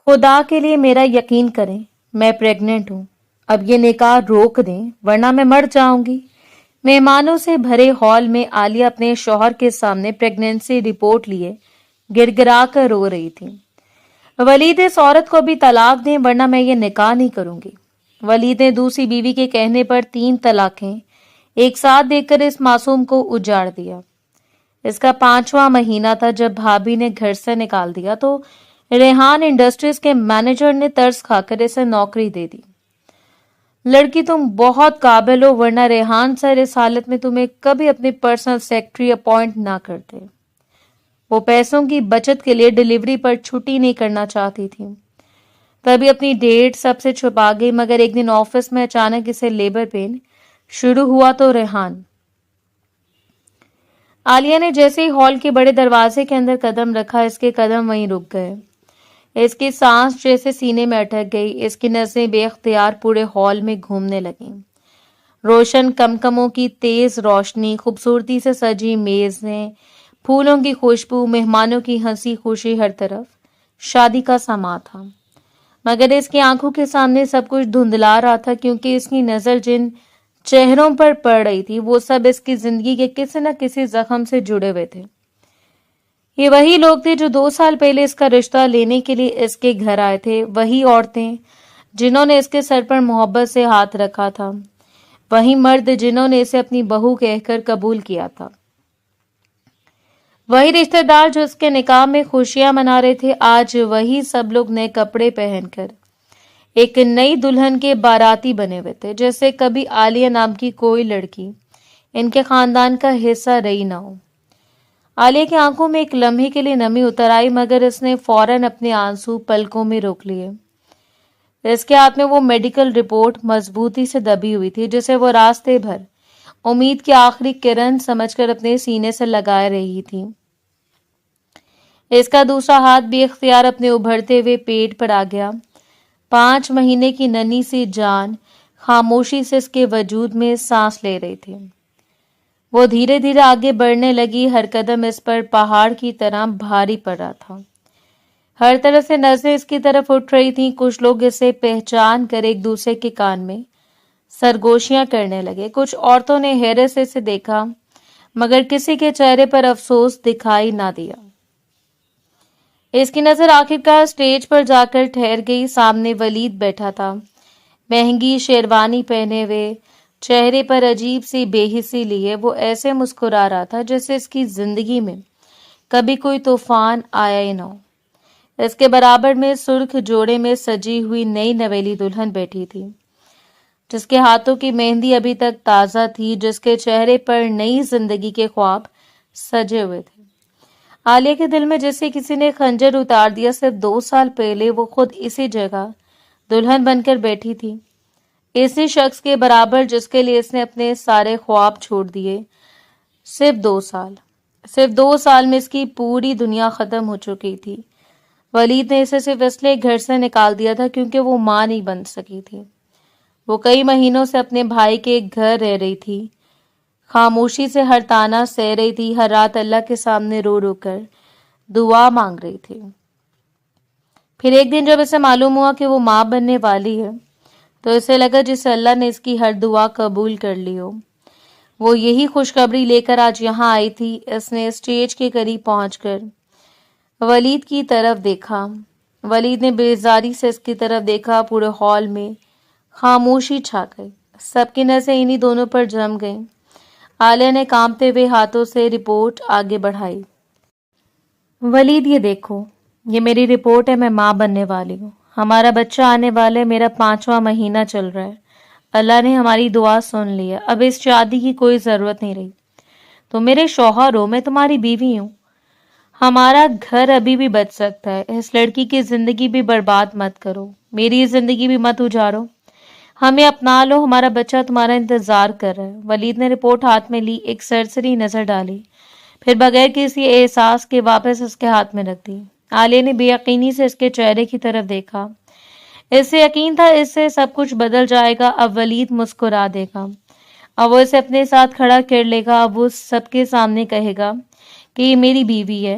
خدا کے لیے میرا یقین کریں، میں پریگننٹ ہوں۔ اب یہ نکاح روک دیں ورنہ میں مر جاؤں گی۔ مہمانوں سے بھرے ہال میں عالیہ اپنے شوہر کے سامنے پریگننسی رپورٹ لیے گر گرا کر رو رہی تھی۔ ولید اس عورت کو بھی طلاق دیں ورنہ میں یہ نکاح نہیں کروں گی۔ ولید نے دوسری بیوی کے کہنے پر 3 طلاقیں ایک ساتھ دے کر اس معصوم کو اجاڑ دیا۔ اس کا 5واں مہینہ تھا جب بھابھی نے گھر سے نکال دیا تو ریحان انڈسٹریز کے مینیجر نے ترس کھا کر اسے نوکری دے دی۔ لڑکی تم بہت قابل ہو ورنہ ریحان سر اس حالت میں تمہیں کبھی اپنی پرسنل سیکرٹری اپوائنٹ نہ کرتے۔ وہ پیسوں کی بچت کے لیے ڈیلیوری پر چھٹی نہیں کرنا چاہتی تھی، تبھی اپنی ڈیٹ سب سے چھپا گئی، مگر ایک دن آفس میں اچانک اسے لیبر پین شروع ہوا تو ریحان۔ عالیہ نے جیسے ہی ہال کے بڑے دروازے کے اندر قدم رکھا، اس کے قدم وہیں رک گئے۔ اس کی سانس جیسے سینے میں اٹک گئی، اس کی نظریں بے اختیار پورے ہال میں گھومنے لگیں۔ روشن کمکموں کی تیز روشنی، خوبصورتی سے سجی میزیں، پھولوں کی خوشبو، مہمانوں کی ہنسی خوشی، ہر طرف شادی کا سماں تھا۔ مگر اس کی آنکھوں کے سامنے سب کچھ دھندلا رہا تھا، کیونکہ اس کی نظر جن چہروں پر پڑ رہی تھی وہ سب اس کی زندگی کے کسی نہ کسی زخم سے جڑے ہوئے تھے۔ یہ وہی لوگ تھے جو 2 سال پہلے اس کا رشتہ لینے کے لیے اس کے گھر آئے تھے، وہی عورتیں جنہوں نے اس کے سر پر محبت سے ہاتھ رکھا تھا، وہی مرد جنہوں نے اسے اپنی بہو کہہ کر قبول کیا تھا، وہی رشتہ دار جو اس کے نکاح میں خوشیاں منا رہے تھے۔ آج وہی سب لوگ نئے کپڑے پہن کر ایک نئی دلہن کے باراتی بنے ہوئے تھے، جیسے کبھی عالیہ نام کی کوئی لڑکی ان کے خاندان کا حصہ رہی نہ ہو۔ عالیہ کی آنکھوں میں ایک لمحے کے لیے نمی اتر آئی، مگر اس نے فوراً اپنے آنسو پلکوں میں روک لیے۔ اس کے ہاتھ میں وہ میڈیکل رپورٹ مضبوطی سے دبی ہوئی تھی، جسے وہ راستے بھر امید کی آخری کرن سمجھ کر اپنے سینے سے لگائے رہی تھی۔ اس کا دوسرا ہاتھ بھی اختیار اپنے ابھرتے ہوئے پیٹ پر آ گیا۔ 5 مہینے کی ننھی سی جان خاموشی سے اس کے وجود میں سانس لے رہی تھی۔ وہ دھیرے دھیرے آگے بڑھنے لگی، ہر قدم اس پر پہاڑ کی طرح بھاری پڑ رہا تھا۔ ہر طرف سے نظریں اس کی طرف اٹھ رہی تھیں، کچھ لوگ اسے پہچان کر ایک دوسرے کے کان میں سرگوشیاں کرنے لگے، کچھ عورتوں نے حیرت سے اسے دیکھا، مگر کسی کے چہرے پر افسوس دکھائی نہ دیا۔ اس کی نظر آخرکار اسٹیج پر جا کر ٹھہر گئی۔ سامنے ولید بیٹھا تھا، مہنگی شیروانی پہنے ہوئے، چہرے پر عجیب سی بے حسی لیے۔ وہ ایسے مسکرا رہا تھا جیسے اس کی زندگی میں کبھی کوئی طوفان آیا ہی نہ ہو۔ اس کے برابر میں سرخ جوڑے میں سجی ہوئی نئی نویلی دلہن بیٹھی تھی، جس کے ہاتھوں کی مہندی ابھی تک تازہ تھی، جس کے چہرے پر نئی زندگی کے خواب سجے ہوئے تھے۔ عالیہ کے دل میں جیسے کسی نے خنجر اتار دیا۔ صرف 2 سال پہلے وہ خود اسی جگہ دلہن بن کر بیٹھی تھی، اسی شخص کے برابر جس کے لیے اس نے اپنے سارے خواب چھوڑ دیے۔ صرف 2 سال میں اس کی پوری دنیا ختم ہو چکی تھی۔ ولید نے اسے صرف اس لیے گھر سے نکال دیا تھا کیونکہ وہ ماں نہیں بن سکی تھی۔ وہ کئی مہینوں سے اپنے بھائی کے گھر رہ رہی تھی، خاموشی سے ہر طعنہ سہ رہی تھی، ہر رات اللہ کے سامنے رو رو کر دعا مانگ رہی تھی۔ پھر ایک دن جب اسے معلوم ہوا کہ وہ ماں بننے والی ہے تو اسے لگا جسے اللہ نے اس کی ہر دعا قبول کر لی ہو۔ وہ یہی خوشخبری لے کر آج یہاں آئی تھی۔ اس نے اسٹیج کے قریب پہنچ کر ولید کی طرف دیکھا۔ ولید نے بیزاری سے اس کی طرف دیکھا۔ پورے ہال میں خاموشی چھا گئی، سب کی نظریں انہی دونوں پر جم گئیں۔ عالیہ نے کانپتے ہوئے ہاتھوں سے رپورٹ آگے بڑھائی۔ ولید یہ دیکھو، یہ میری رپورٹ ہے، میں ماں بننے والی ہوں، ہمارا بچہ آنے والا ہے، میرا 5واں مہینہ چل رہا ہے، اللہ نے ہماری دعا سن لی ہے، اب اس شادی کی کوئی ضرورت نہیں رہی، تو میرے شوہر ہو، میں تمہاری بیوی ہوں، ہمارا گھر ابھی بھی بچ سکتا ہے، اس لڑکی کی زندگی بھی برباد مت کرو، میری زندگی بھی مت اجاڑو، ہمیں اپنا لو، ہمارا بچہ تمہارا انتظار کر رہا ہے۔ ولید نے رپورٹ ہاتھ میں لی، ایک سرسری نظر ڈالی، پھر بغیر کسی احساس کے واپس اس کے ہاتھ میں رکھ دی۔ عالیہ نے بے یقینی سے اس کے چہرے کی طرف دیکھا، اس سے یقین تھا اس سے سب کچھ بدل جائے گا، اب ولید مسکرا دے گا، اب وہ اسے اپنے ساتھ کھڑا کر لے گا، اب وہ سب کے سامنے کہے گا کہ یہ میری بیوی ہے۔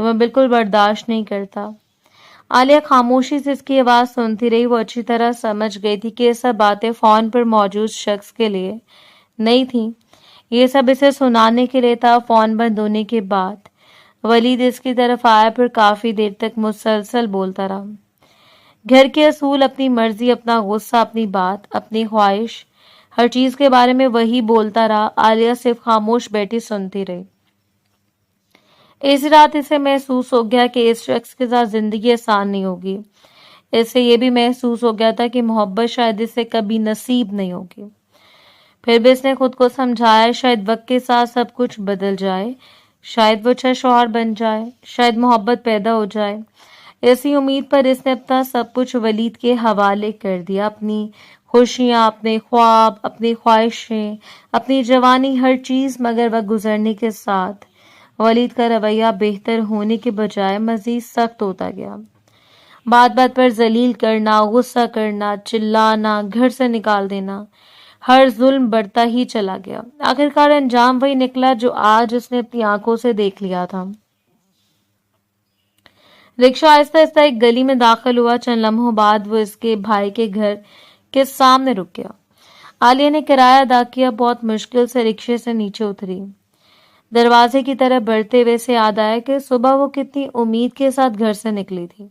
تو میں بالکل برداشت نہیں کرتا۔ عالیہ خاموشی سے اس کی آواز سنتی رہی۔ وہ اچھی طرح سمجھ گئی تھی کہ یہ سب باتیں فون پر موجود شخص کے لیے نہیں تھیں، یہ سب اسے سنانے کے لیے تھا۔ فون بند ہونے کے بعد ولید اس کی طرف آیا، پھر کافی دیر تک مسلسل بولتا رہا۔ گھر کے اصول، اپنی مرضی، اپنا غصہ، اپنی بات، اپنی خواہش، ہر چیز کے بارے میں وہی بولتا رہا۔ عالیہ صرف خاموش بیٹھی سنتی رہی۔ اس رات اسے محسوس ہو گیا کہ اس شخص کے ساتھ زندگی آسان نہیں ہوگی۔ اس سے یہ بھی محسوس ہو گیا تھا کہ محبت شاید اسے کبھی نصیب نہیں ہوگی۔ پھر بھی اس نے خود کو سمجھایا شاید وقت کے ساتھ سب کچھ بدل جائے، شاید وہ اچھا شوہر بن جائے، شاید محبت پیدا ہو جائے۔ اسی امید پر اس نے اپنا سب کچھ ولید کے حوالے کر دیا، اپنی خوشیاں، اپنے خواب، اپنی خواہشیں، اپنی جوانی، ہر چیز۔ مگر وقت گزرنے کے ساتھ ولید کا رویہ بہتر ہونے کے بجائے مزید سخت ہوتا گیا۔ بات بات پر ذلیل کرنا، غصہ کرنا، چلانا، گھر سے نکال دینا، ہر ظلم بڑھتا ہی چلا گیا۔ آخرکار انجام وہی نکلا جو آج اس نے اپنی آنکھوں سے دیکھ لیا تھا۔ رکشہ آہستہ آہستہ ایک گلی میں داخل ہوا۔ چند لمحوں بعد وہ اس کے بھائی کے گھر کے سامنے رک گیا۔ عالیہ نے کرایہ ادا کیا، بہت مشکل سے رکشے سے نیچے اتری۔ دروازے کی طرف بڑھتے ہوئے سے یاد آیا کہ صبح وہ کتنی امید کے ساتھ گھر سے نکلی تھی۔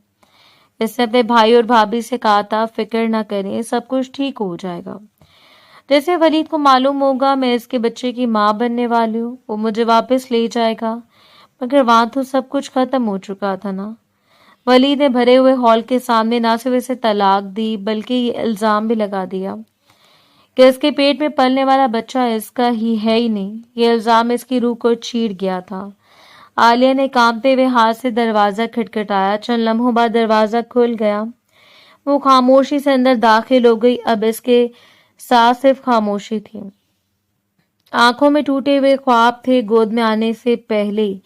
اس نے اپنے بھائی اور بھابھی سے کہا تھا فکر نہ کریں، سب کچھ ٹھیک ہو جائے گا۔ جیسے ولید کو معلوم ہوگا میں اس کے بچے کی ماں بننے والی ہوں، وہ مجھے واپس لے جائے گا۔ مگر وہاں تو سب کچھ ختم ہو چکا تھا نا۔ ولید نے بھرے ہوئے ہال کے سامنے نہ صرف اسے طلاق دی بلکہ یہ الزام بھی لگا دیا کہ اس کے پیٹ میں پلنے والا بچہ اس کا ہی ہے ہی نہیں۔ یہ الزام اس کی روح کو چھیڑ گیا تھا۔ عالیہ نے کانپتے ہوئے ہاتھ سے دروازہ کھٹکھٹایا۔ چند لمحوں بعد دروازہ کھل گیا۔ وہ خاموشی سے اندر داخل ہو گئی۔ اب اس کے ساتھ صرف خاموشی تھی۔ آنکھوں میں ٹوٹے ہوئے خواب تھے۔ گود میں آنے سے پہلے ہی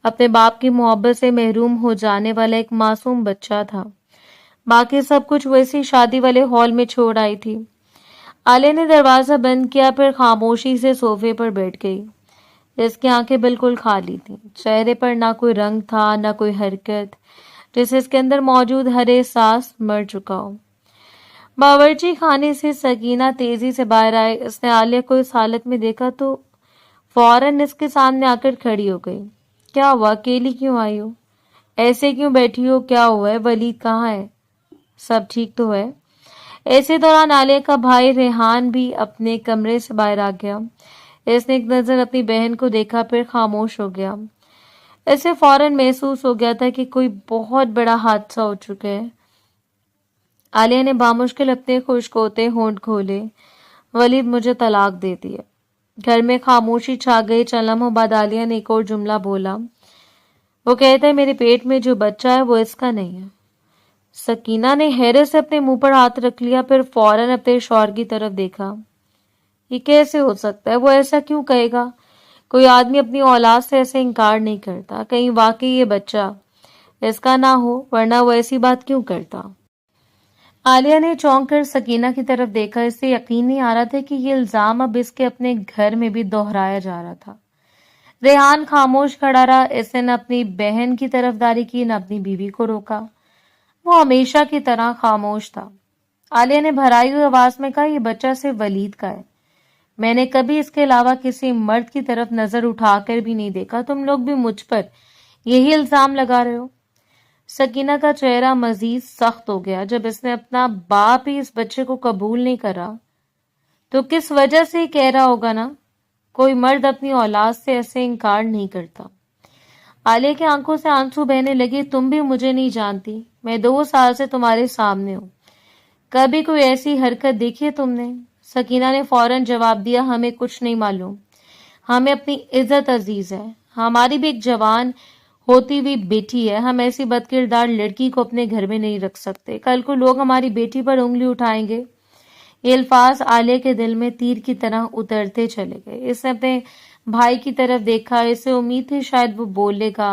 اپنے باپ کی محبت سے محروم ہو جانے والا ایک معصوم بچہ تھا۔ باقی سب کچھ وہ اسی شادی والے ہال میں چھوڑ آئی تھی۔ عالیہ نے دروازہ بند کیا، پھر خاموشی سے صوفے پر بیٹھ گئی۔ اس کی آنکھیں بالکل خالی تھیں، چہرے پر نہ کوئی رنگ تھا نہ کوئی حرکت، جیسے اس کے اندر موجود ہر احساس مر چکا ہو۔ باورچی خانے سے سکینہ تیزی سے باہر آئے۔ اس نے عالیہ کو اس حالت میں دیکھا تو فوراً اس کے سامنے آ کر کھڑی ہو گئی۔ کیا ہوا؟ اکیلی کیوں آئی ہو؟ ایسے کیوں بیٹھی ہو؟ کیا ہوا ہے؟ ولید کہاں ہے؟ سب ٹھیک تو ہے؟ اسی دوران عالیہ کا بھائی ریحان بھی اپنے کمرے سے باہر آ گیا۔ اس نے ایک نظر اپنی بہن کو دیکھا، پھر خاموش ہو گیا۔ اسے فوراً محسوس ہو گیا تھا کہ کوئی بہت بڑا حادثہ ہو چکا ہے۔ عالیہ نے بامشکل اپنے خشک ہوتے ہونٹ کھولے۔ ولید مجھے طلاق دے دی ہے۔ گھر میں خاموشی چھا گئی۔ چند لمحوں بعد عالیہ نے ایک اور جملہ بولا۔ وہ کہتا ہے میرے پیٹ میں جو بچہ ہے وہ اس کا نہیں ہے۔ سکینہ نے حیرت سے اپنے منہ پر ہاتھ رکھ لیا، پھر فوراً اپنے شوہر کی طرف دیکھا۔ یہ کیسے ہو سکتا ہے؟ وہ ایسا کیوں کہے گا؟ کوئی آدمی اپنی اولاد سے ایسے انکار نہیں کرتا۔ کہیں واقعی یہ بچہ اس کا نہ ہو، ورنہ وہ ایسی بات کیوں کرتا؟ عالیہ نے چونک کر سکینہ کی طرف دیکھا۔ اس سے یقین نہیں آ رہا تھا کہ یہ الزام اب اس کے اپنے گھر میں بھی دہرایا جا رہا تھا۔ ریحان خاموش کھڑا رہا۔ اس نے نہ اپنی بہن کی طرفداری کی نہ اپنی بیوی کو روکا۔ وہ ہمیشہ کی طرح خاموش تھا۔ عالیہ نے بھرائی ہوئی آواز میں کہا یہ بچہ صرف ولید کا ہے۔ میں نے کبھی اس کے علاوہ کسی مرد کی طرف نظر اٹھا کر بھی نہیں دیکھا۔ تم لوگ بھی مجھ پر یہی الزام لگا رہے ہو۔ سکینہ کا چہرہ مزید سخت ہو گیا۔ جب اس نے اپنا باپ ہی اس بچے کو قبول نہیں کرا تو کس وجہ سے ہی کہہ رہا ہوگا نا؟ کوئی مرد اپنی اولاد سے ایسے انکار نہیں کرتا۔ عالیہ کی آنکھوں سے آنسو بہنے لگے۔ تم بھی مجھے نہیں جانتی، میں 2 سال سے تمہارے سامنے ہوں، کبھی کوئی ایسی حرکت دیکھی ہے تم نے؟ سکینہ نے فوراً جواب دیا ہمیں کچھ نہیں معلوم، ہمیں اپنی عزت عزیز ہے، ہماری بھی ایک جوان ہوتی ہوئی بیٹی ہے، ہم ایسی بد کردار لڑکی کو اپنے گھر میں نہیں رکھ سکتے، کل کو لوگ ہماری بیٹی پر انگلی اٹھائیں گے۔ یہ الفاظ عالیہ کے دل میں تیر کی طرح اترتے چلے گئے۔ اس نے اپنے بھائی کی طرف دیکھا۔ اسے امید تھی شاید وہ بولے گا،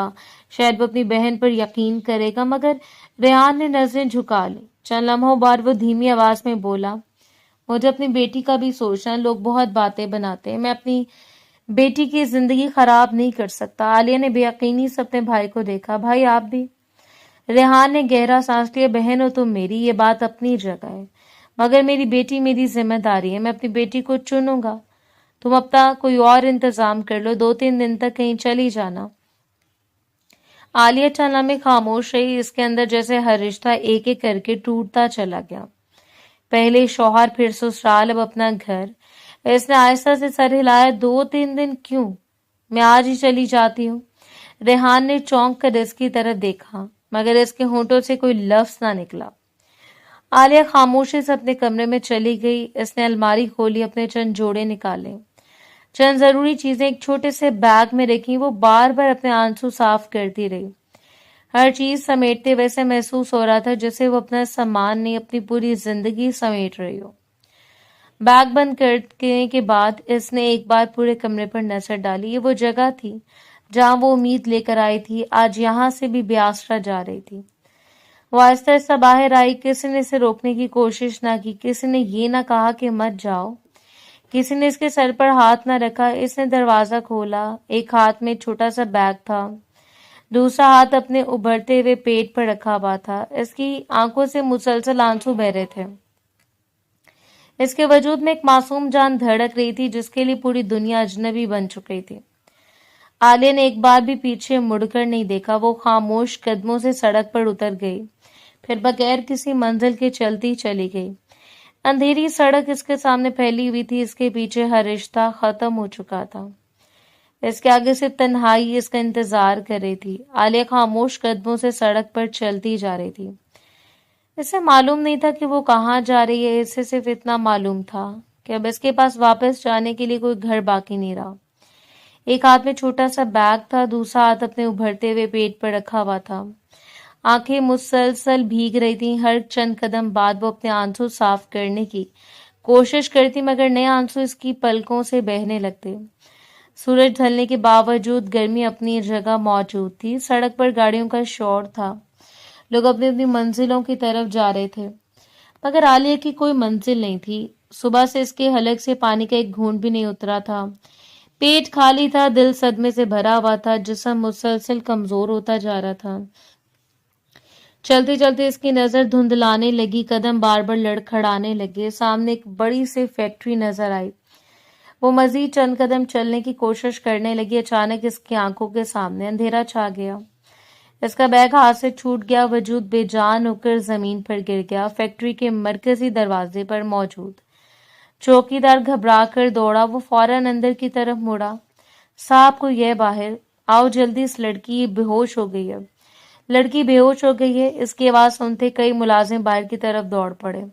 شاید وہ اپنی بہن پر یقین کرے گا، مگر ریحان نے نظریں جھکا لی۔ چند لمحوں بعد وہ دھیمی آواز میں بولا مجھے اپنی بیٹی کا بھی سوچنا، لوگ بہت باتیں بناتے ہیں، میں اپنی بیٹی کی زندگی خراب نہیں کر سکتا۔ عالیہ نے بے یقینی سے اپنے بھائی کو دیکھا۔ بھائی آپ بھی؟ ریحان نے گہرا سانس لیا۔ بہن ہو تم میری، یہ بات اپنی جگہ ہے، مگر میری بیٹی میری ذمہ داری ہے، میں اپنی بیٹی کو چنوں گا۔ تم اپنا کوئی اور انتظام کر لو، 2-3 دن تک کہیں چلی جانا۔ عالیہ چند لمحے خاموش رہی، اس کے اندر جیسے ہر رشتہ ایک ایک کر کے ٹوٹتا چلا گیا۔ پہلے شوہر، پھر سسرال، اب اپنا گھر۔ اس نے آہستہ سے سر ہلایا۔ 2-3 دن کیوں؟ میں آج ہی چلی جاتی ہوں۔ ریحان نے چونک کر اس کی طرف دیکھا، مگر اس کے ہونٹوں سے کوئی لفظ نہ نکلا۔ عالیہ خاموشی سے اپنے کمرے میں چلی گئی۔ اس نے الماری کھولی، اپنے چند جوڑے نکالے، چند ضروری چیزیں ایک چھوٹے سے بیگ میں رکھی۔ وہ بار بار اپنے آنسو صاف کرتی رہی، ہر چیز سمیٹتے ویسے محسوس ہو رہا تھا جیسے وہ اپنا سامان نہیں، اپنی پوری زندگی سمیٹ رہی ہو۔ بیگ بند کرنے کے بعد اس نے ایک بار پورے کمرے پر نظر ڈالی۔ یہ وہ جگہ تھی جہاں وہ امید لے کر آئی تھی، آج یہاں سے بھی بے آسرا جا رہی تھی۔ وہ آہستہ آہستہ باہر آئی، کسی نے اسے روکنے کی کوشش نہ کی، کسی نے یہ نہ کہا کہ مت جاؤ، کسی نے اس کے سر پر ہاتھ نہ رکھا۔ اس نے دروازہ کھولا، ایک ہاتھ میں چھوٹا سا بیگ تھا، دوسرا ہاتھ اپنے ابھرتے ہوئے پیٹ پر رکھا ہوا تھا۔ اس کی آنکھوں سے مسلسل آنسو بہ رہے تھے۔ اس کے وجود میں ایک معصوم جان دھڑک رہی تھی جس کے لیے پوری دنیا اجنبی بن چکی تھی۔ عالیہ نے ایک بار بھی پیچھے مڑ کر نہیں دیکھا۔ وہ خاموش قدموں سے سڑک پر اتر گئی، پھر بغیر کسی منزل کے چلتی چلی گئی۔ اندھیری سڑک اس کے سامنے پھیلی ہوئی تھی، اس کے پیچھے ہر رشتہ ختم ہو چکا تھا، اس کے آگے صرف تنہائی اس کا انتظار کر رہی تھی۔ عالیہ خاموش قدموں سے سڑک پر چلتی جا رہی تھی۔ اسے معلوم نہیں تھا کہ وہ کہاں جا رہی ہے، اسے صرف اتنا معلوم تھا کہ اب اس کے پاس واپس جانے کے لیے کوئی گھر باقی نہیں رہا۔ ایک ہاتھ میں چھوٹا سا بیگ تھا، دوسرا ہاتھ اپنے ابھرتے ہوئے پیٹ پر رکھا ہوا تھا۔ آنکھیں مسلسل بھیگ رہی تھیں، ہر چند قدم بعد وہ اپنے آنسو صاف کرنے کی کوشش کرتی، مگر نئے آنسو اس کی پلکوں سے بہنے لگتے۔ سورج ڈھلنے کے باوجود گرمی اپنی جگہ موجود تھی۔ سڑک پر گاڑیوں کا شور تھا، لوگ اپنی اپنی منزلوں کی طرف جا رہے تھے، مگر عالیہ کی کوئی منزل نہیں تھی۔ صبح سے اس کے حلق سے پانی کا ایک گھونٹ بھی نہیں اترا تھا، پیٹ خالی تھا، دل صدمے سے بھرا ہوا تھا، جسم مسلسل کمزور ہوتا جا رہا تھا۔ چلتے چلتے اس کی نظر دھندلانے لگی، قدم بار بار لڑکھڑانے لگے۔ سامنے ایک بڑی سی فیکٹری نظر آئی۔ وہ مزید چند قدم چلنے کی کوشش کرنے لگی، اچانک اس کی آنکھوں کے سامنے اندھیرا چھا گیا۔ اس کا بیگ ہاتھ سے چھوٹ گیا، وجود بے جان ہو کر زمین پر گر گیا۔ فیکٹری کے مرکزی دروازے پر موجود چوکیدار گھبرا کر دوڑا، وہ فوراً اندر کی طرف مڑا۔ صاحب کو یہ باہر آؤ جلدی، اس لڑکی بے ہوش ہو گئی ہے، لڑکی بے ہوش ہو گئی ہے۔ اس کی آواز سنتے کئی ملازم باہر کی طرف دوڑ پڑے۔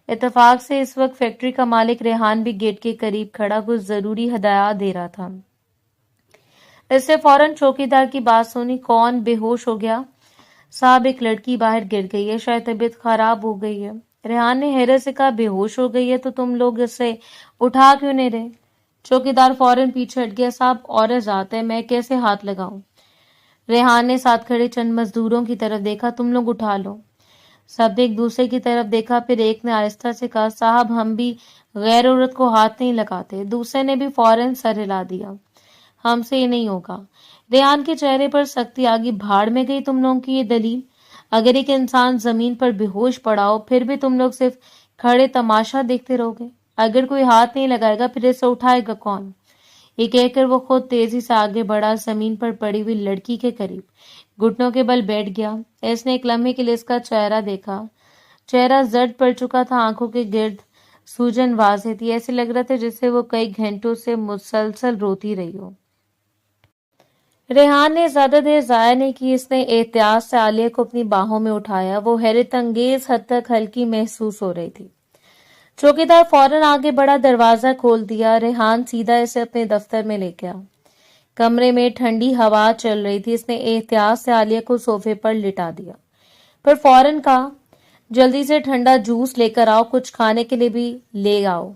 اتفاق سے اس وقت فیکٹری کا مالک ریحان بھی گیٹ کے قریب کھڑا کچھ ضروری ہدایات دے رہا تھا۔ اس نے فوراً چوکیدار کی بات سنی۔ کون بے ہوش ہو گیا؟ صاحب ایک لڑکی باہر گر گئی ہے، شاید طبیعت خراب ہو گئی ہے۔ ریحان نے حیرت سے کہا، بے ہوش ہو گئی ہے تو تم لوگ اسے اٹھا کیوں نہیں رہے؟ چوکیدار فوراً پیچھے ہٹ گیا۔ صاحب عورت ذات ہے، میں کیسے ہاتھ لگاؤں؟ ریحان نے ساتھ کھڑے چند مزدوروں کی طرف دیکھا، تم لوگ اٹھا لو۔ سب نے ایک دوسرے کی طرف دیکھا، پھر ایک نے آہستہ سے کہا، صاحب ہم بھی غیر عورت کو ہاتھ نہیں لگاتے۔ دوسرے نے بھی فوراً سر ہلا دیا، ہم سے یہ نہیں ہوگا۔ ریحان کے چہرے پر سختی آ گئی۔ بھاڑ میں گئی تم لوگوں کی یہ دلیل؟ اگر ایک انسان زمین پر بے ہوش پڑا ہو پھر بھی تم لوگ صرف کھڑے تماشا دیکھتے رہو گے؟ اگر کوئی ہاتھ نہیں لگائے گا پھر اسے اٹھائے گا کون؟ یہ کہہ کر وہ خود تیزی سے آگے بڑھا، زمین پر پڑی ہوئی لڑکی کے قریب گھٹنوں کے بل بیٹھ گیا۔ اس نے ایک لمحے کے لیے اس کا چہرہ دیکھا، چہرہ زرد پڑ چکا تھا، آنکھوں کے گرد سوجن واضح تھی، ایسے لگ رہا تھا جسے وہ کئی گھنٹوں سے مسلسل روتی رہی ہو۔ ریحان نے زیادہ دیر ضائع نہیں کی، اس نے احتیاط سے عالیہ کو اپنی باہوں میں اٹھایا۔ وہ حیرت انگیز حد تک ہلکی محسوس ہو رہی تھی۔ چوکیدار فوراً آگے بڑھا، دروازہ کھول دیا۔ ریحان سیدھا اسے اپنے دفتر میں لے گیا۔ کمرے میں ٹھنڈی ہوا چل رہی تھی۔ اس نے احتیاط سے عالیہ کو صوفے پر لٹا دیا، پھر فوراً کہا، جلدی سے ٹھنڈا جوس لے کر آؤ، کچھ کھانے کے لیے بھی لے آؤ۔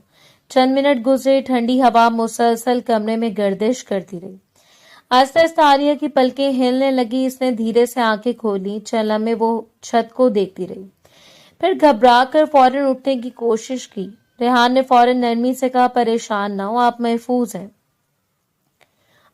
چند منٹ گزرے، ٹھنڈی ہوا مسلسل کمرے میں گردش کرتی رہی۔ آہستہ آہستہ عالیہ کی پلکیں ہلنے لگی، اس نے دھیرے سے آنکھیں کھولی۔ چند لمحے وہ چھت کو دیکھتی رہی، پھر گھبرا کر فوراً اٹھنے کی کوشش کی۔ ریحان نے فوراً نرمی سے کہا، پریشان نہ ہو، آپ محفوظ ہیں۔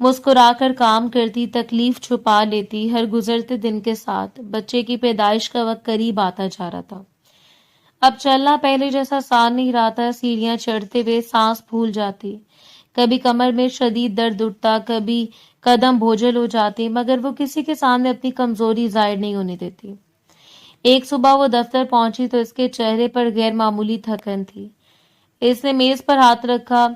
مسکرا کر کام کرتی، تکلیف چھپا لیتی۔ ہر گزرتے دن کے ساتھ بچے کی پیدائش کا وقت قریب آتا جا رہا تھا۔ اب چلنا پہلے جیسا آسان نہیں رہا تھا۔ سیڑھیاں چڑھتے ہوئے سانس پھول جاتی، کبھی کمر میں شدید درد اٹھتا، کبھی قدم بوجھل ہو جاتے، مگر وہ کسی کے سامنے اپنی کمزوری ظاہر نہیں ہونے دیتی۔ ایک صبح وہ دفتر پہنچی تو اس کے چہرے پر غیر معمولی تھکن تھی۔ اس نے میز پر ہاتھ رکھا،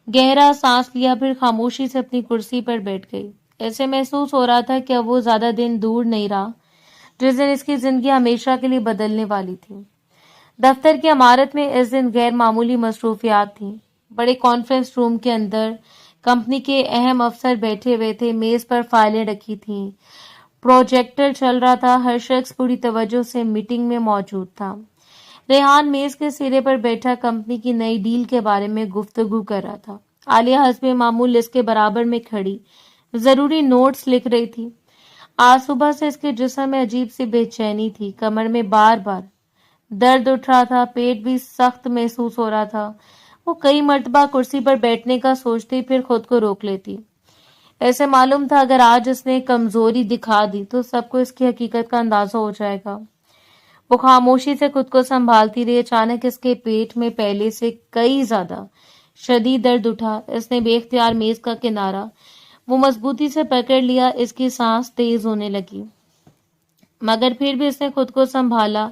گہرا سانس لیا، پھر خاموشی سے اپنی کرسی پر بیٹھ گئی۔ ایسے محسوس ہو رہا تھا کہ اب وہ زیادہ دن دور نہیں رہا جس دن اس کی زندگی ہمیشہ کے لیے بدلنے والی تھی۔ دفتر کی عمارت میں اس دن غیر معمولی مصروفیات تھیں۔ بڑے کانفرنس روم کے اندر کمپنی کے اہم افسر بیٹھے ہوئے تھے، میز پر فائلیں رکھی تھیں، پروجیکٹر چل رہا تھا، ہر شخص پوری توجہ سے میٹنگ میں موجود تھا۔ ریحان میز کے سرے پر بیٹھا کمپنی کی نئی ڈیل کے بارے میں گفتگو کر رہا تھا۔ عالیہ حسب معمول اس کے برابر میں کھڑی ضروری نوٹس لکھ رہی تھی۔ آج صبح سے اس کے جسم میں عجیب سی بے چینی تھی، کمر میں بار بار درد اٹھ رہا تھا، پیٹ بھی سخت محسوس ہو رہا تھا۔ وہ کئی مرتبہ کرسی پر بیٹھنے کا سوچتی، پھر خود کو روک لیتی۔ ایسے معلوم تھا اگر آج اس نے کمزوری دکھا دی تو سب کو اس کی حقیقت کا اندازہ ہو جائے گا۔ وہ خاموشی سے خود کو سنبھالتی رہی۔ اچانک اس کے پیٹ میں پہلے سے کئی زیادہ شدید درد اٹھا۔ اس نے بے اختیار میز کا کنارہ وہ مضبوطی سے پکڑ لیا۔ اس کی سانس تیز ہونے لگی، مگر پھر بھی اس نے خود کو سنبھالا۔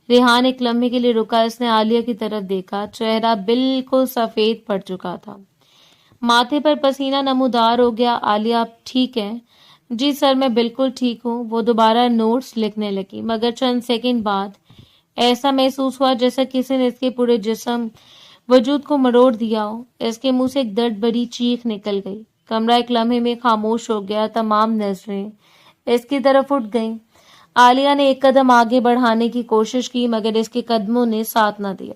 ریحان ایک لمحے کے لیے رکا۔ اس نے عالیہ کی طرف دیکھا، چہرہ بالکل سفید پڑ چکا تھا، ماتھے پر پسینہ نمودار ہو گیا۔ عالیہ آپ ٹھیک ہیں؟ جی سر، میں بالکل ٹھیک ہوں۔ وہ دوبارہ نوٹس لکھنے لگی، مگر چند سیکنڈ بعد ایسا محسوس ہوا جیسا کسی نے اس کے پورے جسم وجود کو مروڑ دیا ہو۔ اس کے منہ سے ایک درد بھری چیخ نکل گئی۔ کمرہ ایک لمحے میں خاموش ہو گیا، تمام نظریں اس کی طرف اٹھ گئیں۔ عالیہ نے ایک قدم آگے بڑھانے کی کوشش کی، مگر اس کے قدموں نے ساتھ نہ دیا۔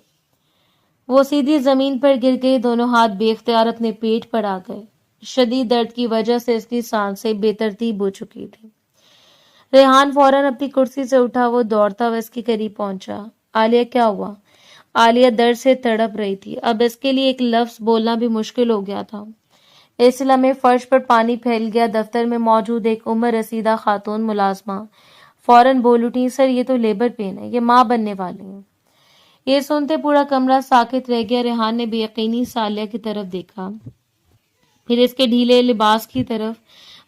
وہ سیدھی زمین پر گر گئی، دونوں ہاتھ بے اختیار اپنے پیٹ پر آ گئے۔ شدید درد کی وجہ سے اس کی سانسیں بے ترتیب ہو چکی تھی۔ ریحان فوراً اپنی کرسی سے اٹھا، وہ دوڑتا ہوا اس کے قریب پہنچا۔ عالیہ کیا ہوا؟ عالیہ درد سے تڑپ رہی تھی، اب اس کے لیے ایک لفظ بولنا بھی مشکل ہو گیا تھا۔ اس لمحے فرش پر پانی پھیل گیا۔ دفتر میں موجود ایک عمر رسیدہ خاتون ملازمہ فوراً بول اٹھی، سر یہ تو لیبر پین ہے، یہ ماں بننے والی ہیں۔ یہ سنتے پورا کمرہ ساکت رہ گیا۔ ریحان نے بے یقینی سے عالیہ کی طرف دیکھا، پھر اس کے ڈھیلے لباس کی طرف۔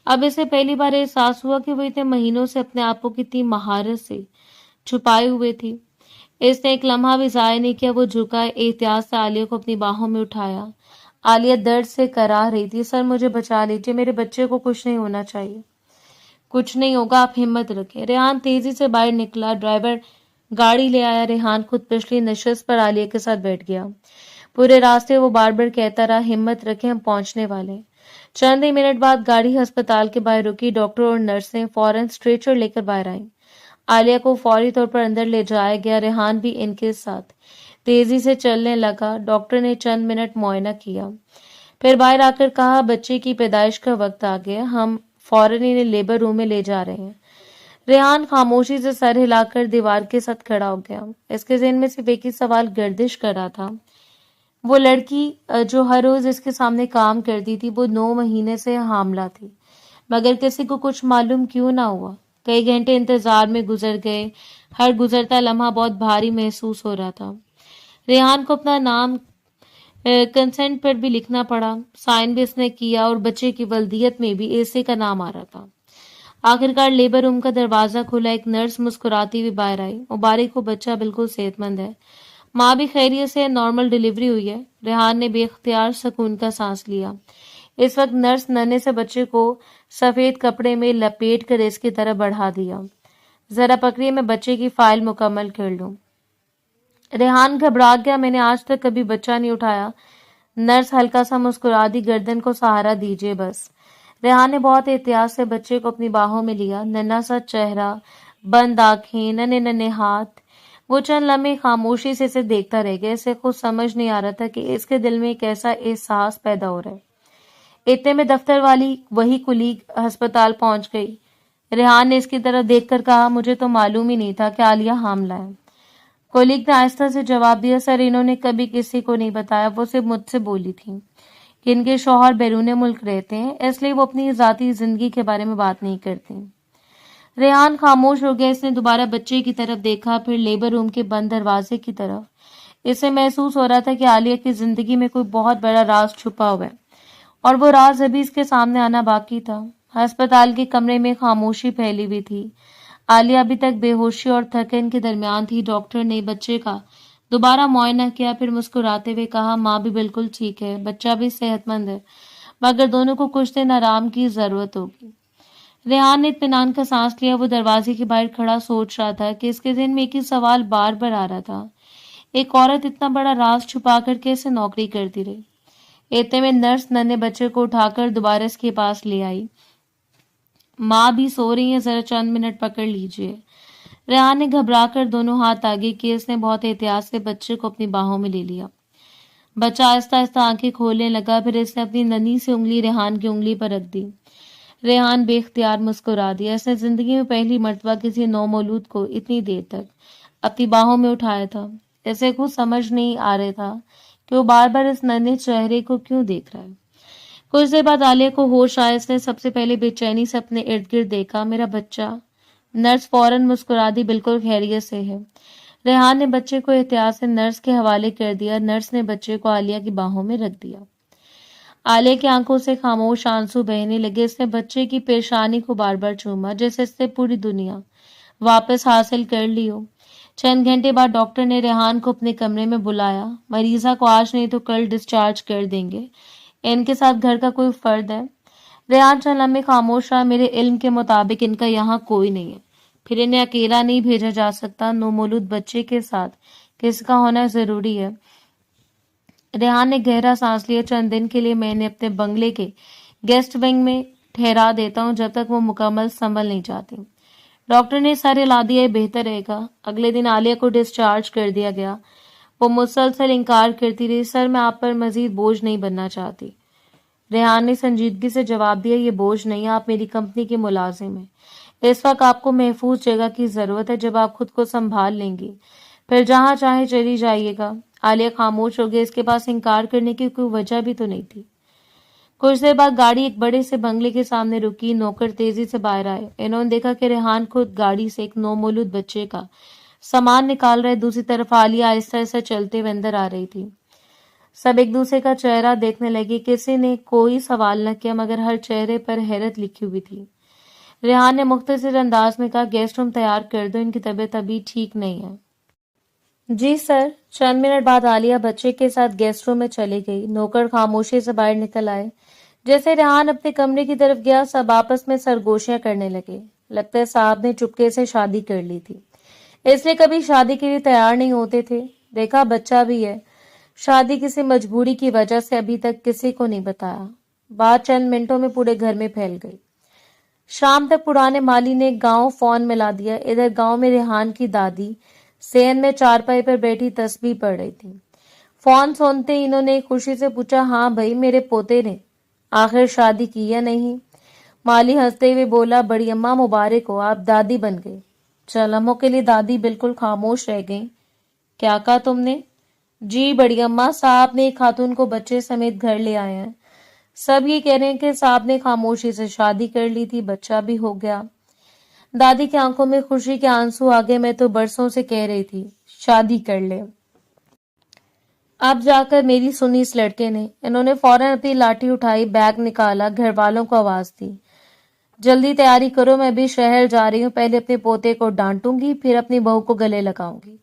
اب اسے پہلی بار احساس ہوا کہ وہ اتنے مہینوں سے اپنے آپ کو کتنی مہارت سے چھپائے ہوئے تھی۔ اس نے ایک لمحہ بھی ضائع نہیں کیا۔ وہ جھکا، احتیاط سے عالیہ کو اپنی باہوں میں اٹھایا۔ عالیہ درد سے کراہ رہی تھی، سر مجھے بچا لیجیے، میرے بچے کو کچھ نہیں ہونا چاہیے۔ کچھ نہیں ہوگا، آپ ہمت رکھیں۔ ریحان تیزی سے باہر نکلا، ڈرائیور گاڑی لے آیا۔ ریحان خود پچھلی نشست پر عالیہ کے ساتھ بیٹھ گیا۔ پورے راستے وہ بار بار کہتا رہا، ہمت رکھیں، ہم پہنچنے والے ہیں۔ چند ہی منٹ بعد گاڑی ہسپتال کے باہر رکی۔ ڈاکٹر اور نرسیں فوراً اسٹریچر لے کر باہر آئیں۔ عالیہ کو فوری طور پر اندر لے جایا گیا۔ ریحان بھی ان کے ساتھ تیزی سے چلنے لگا۔ ڈاکٹر نے چند منٹ معائنہ کیا، پھر باہر آ کر کہا، بچے کی پیدائش کا وقت آ گیا، ہم فوراً انہیں لیبر روم میں لے جا رہے ہیں۔ ریحان خاموشی سے سر ہلا کر دیوار کے ساتھ کھڑا ہو گیا۔ اس کے ذہن میں صرف ایک ہی سوال گردش کر رہا تھا، وہ لڑکی جو ہر روز اس کے سامنے کام کرتی تھی، وہ 9 مہینے سے حاملہ تھی، مگر کسی کو کچھ معلوم کیوں نہ ہوا۔ کئی گھنٹے انتظار میں گزر گئے، ہر گزرتا لمحہ بہت بھاری محسوس ہو رہا تھا۔ ریحان کو اپنا نام کنسنٹ پر بھی لکھنا پڑا، سائن بھی اس نے کیا، اور بچے کی ولدیت میں بھی ایسے کا نام آ رہا تھا۔ آخرکار لیبر روم کا دروازہ کھلا، ایک نرس مسکراتی ہوئی باہر آئی، مبارک ہو، بچہ بالکل صحت مند ہے، ماں بھی خیریت سے، نارمل ڈیلیوری ہوئی ہے۔ ریحان نے بے اختیار سکون کا سانس لیا۔ اس وقت نرس ننھے سے بچے کو سفید کپڑے میں لپیٹ کر اس کی طرف بڑھا دیا، ذرا پکڑیے، میں بچے کی فائل مکمل کر لوں۔ ریحان گھبرا گیا، میں نے آج تک کبھی بچہ نہیں اٹھایا۔ نرس ہلکا سا مسکرا دی، گردن کو سہارا دیجیے بس۔ ریحان نے بہت احتیاط سے بچے کو اپنی باہوں میں لیا، ننھا سا چہرہ، بند آنکھیں، ننھے ننھے ہاتھ۔ وہ چند لمحے خاموشی سے اسے دیکھتا رہ گیا۔ اسے خود سمجھ نہیں آ رہا تھا کہ اس کے دل میں ایک ایسا احساس پیدا ہو رہا ہے۔ اتنے میں دفتر والی وہی کلیگ ہسپتال پہنچ گئی۔ ریحان نے اس کی طرف دیکھ کر کہا، مجھے تو معلوم ہی نہیں تھا کہ عالیہ حاملہ ہے۔ کولیگ نے آہستہ سے جواب دیا، سر انہوں نے کبھی کسی کو نہیں بتایا، وہ صرف مجھ سے بولی تھی کہ ان کے شوہر بیرون ملک رہتے ہیں، اس لیے وہ اپنی ذاتی زندگی کے بارے میں بات نہیں کرتے۔ ریحان خاموش ہو گیا۔ اس نے دوبارہ بچے کی طرف دیکھا، پھر لیبر روم کے بند دروازے کی طرف۔ اسے محسوس ہو رہا تھا کہ عالیہ کی زندگی میں کوئی بہت بڑا راز چھپا ہوا ہے، اور وہ راز ابھی اس کے سامنے آنا باقی تھا۔ ہسپتال کے کمرے میں خاموشی پھیلی ہوئی تھی۔ عالیہ ابھی تک بے ہوشی اور تھکن کے درمیان تھی۔ ڈاکٹر نے بچے کا دوبارہ معائنہ کیا، پھر مسکراتے ہوئے کہا، ماں بھی بالکل ٹھیک ہے، بچہ بھی صحت مند ہے، مگر دونوں کو کچھ دن آرام کی ضرورت ہوگی۔ ریحان نے اطمینان کا سانس لیا۔ وہ دروازے کے باہر کھڑا سوچ رہا تھا کہ اس کے ذہن میں ایک ہی سوال بار بار آ رہا تھا، ایک عورت اتنا بڑا راز چھپا کر کیسے نوکری کرتی رہی؟ اتنے میں نرس ننھے بچے کو اٹھا کر دوبارہ اس کے پاس لے آئی۔ ماں بھی سو رہی ہیں، ذرا چند منٹ پکڑ لیجئے۔ ریحان نے گھبرا کر دونوں ہاتھ آگے کیے۔ اس نے بہت احتیاط سے بچے کو اپنی باہوں میں لے لیا۔ بچہ آہستہ آہستہ آنکھیں کھولنے لگا، پھر اس نے اپنی ننھی سی انگلی ریحان کی انگلی پر رکھ دی۔ ریحان بے اختیار مسکرا دیا۔ اس نے زندگی میں پہلی مرتبہ کسی نومولود کو اتنی دیر تک اپنی باہوں میں اٹھایا تھا۔ اسے خود سمجھ نہیں آ رہا تھا کہ وہ بار بار اس ننھے چہرے کو کیوں دیکھ رہا ہے۔ کچھ دیر بعد عالیہ کو ہوش آیا۔ اس نے سب سے پہلے بے چینی سے اپنے ارد گرد دیکھا۔ میرا بچہ؟ نرس فوراً مسکرا دی، بالکل خیریت سے ہے۔ ریحان نے بچے کو احتیاط سے نرس کے حوالے کر دیا۔ نرس نے بچے کو عالیہ کی باہوں میں رکھ دیا۔ عالیہ کی آنکھوں سے خاموش آنسو بہنے لگے۔ اس نے بچے کی پیشانی کو بار بار چوما، جیسے اس نے پوری دنیا واپس حاصل کر لی ہو۔ چند گھنٹے بعد ڈاکٹر نے ریحان کو اپنے کمرے میں بلایا۔ مریضہ کو آج نہیں تو کل ڈسچارج کر دیں گے۔ ان کے ساتھ گھر کا کوئی فرد ہے؟ ریحان چند لمحے خاموش رہا۔ میرے علم کے مطابق ان کا یہاں کوئی نہیں ہے۔ پھر انہیں اکیلا نہیں بھیجا جا سکتا۔ نومولود بچے کے ساتھ کس کا ہونا ضروری ہے۔ ریحان نے گہرا سانس لیا۔ چند دن کے لیے میں انہیں اپنے بنگلے کے گیسٹ ونگ میں ٹھہرا دیتا ہوں، جب تک وہ مکمل سنبھل نہیں جاتی۔ ڈاکٹر نے سر ہلا دیا، یہ بہتر رہے گا۔ اگلے دن عالیہ کو ڈسچارج کر دیا گیا۔ وہ مسلسل انکار کرتی رہی، سر میں آپ پر مزید بوجھ نہیں بننا چاہتی۔ ریحان نے سنجیدگی سے جواب دیا، یہ بوجھ نہیں، آپ میری کمپنی کے ملازم ہیں۔ اس وقت آپ کو محفوظ جگہ کی ضرورت ہے۔ جب آپ خود کو سنبھال لیں گی پھر جہاں چاہے چلی جائیے گا۔ عالیہ خاموش ہو گئی۔ اس کے پاس انکار کرنے کی کوئی وجہ بھی تو نہیں تھی۔ کچھ دیر بعد گاڑی ایک بڑے سے بنگلے کے سامنے رکی۔ نوکر تیزی سے باہر آئے۔ انہوں نے دیکھا کہ ریحان خود گاڑی سے ایک نومولود بچے کا سامان نکال رہے۔ دوسری طرف عالیہ آہستہ آہستہ چلتے ہوئے اندر آ رہی تھی۔ سب ایک دوسرے کا چہرہ دیکھنے لگے۔ کسی نے کوئی سوال نہ کیا، مگر ہر چہرے پر حیرت لکھی ہوئی تھی۔ ریحان نے مختصر انداز میں کہا، گیسٹ روم تیار کر دو، ان کی طبیعت ابھی ٹھیک نہیں ہے۔ جی سر۔ چند منٹ بعد عالیہ بچے کے ساتھ گیسٹ روم میں چلی گئی۔ نوکر خاموشی سے باہر نکل آئے۔ جیسے ریحان اپنے کمرے کی طرف گیا، سب آپس میں سرگوشیاں کرنے لگے۔ لگتا ہے صاحب نے چپکے سے شادی کر لی تھی، اس لیے کبھی شادی کے لیے تیار نہیں ہوتے تھے۔ دیکھا بچہ بھی ہے۔ شادی کسی مجبوری کی وجہ سے ابھی تک کسی کو نہیں بتایا۔ بات چند منٹوں میں پورے گھر میں پھیل گئی۔ شام تک پرانے مالی نے گاؤں فون ملا دیا۔ ادھر گاؤں میں ریحان کی دادی صحن میں چارپائی پر بیٹھی تسبیح پڑھ رہی تھی۔ فون سنتے ہی انہوں نے خوشی سے پوچھا، ہاں بھائی، میرے پوتے نے آخر شادی کی یا نہیں؟ مالی ہنستے ہوئے بولا، بڑی اماں مبارک ہو، آپ دادی بن گئی۔ چند لمحوں کے لیے دادی بالکل خاموش رہ گئیں۔ کیا کہا تم نے؟ جی بڑی اماں، صاحب نے ایک خاتون کو بچے سمیت گھر لے آئے ہیں۔ سب یہ کہہ رہے ہیں کہ صاحب نے خاموشی سے شادی کر لی تھی، بچہ بھی ہو گیا۔ دادی کی آنکھوں میں خوشی کے آنسو آ گئے۔ میں تو برسوں سے کہہ رہی تھی شادی کر لے، اب جا کر میری سنی اس لڑکے نے۔ انہوں نے فوراً اپنی لاٹھی اٹھائی، بیگ نکالا، گھر والوں کو آواز دی، جلدی تیاری کرو، میں بھی شہر جا رہی ہوں۔ پہلے اپنے پوتے کو ڈانٹوں گی، پھر اپنی بہو کو گلے لگاؤں گی،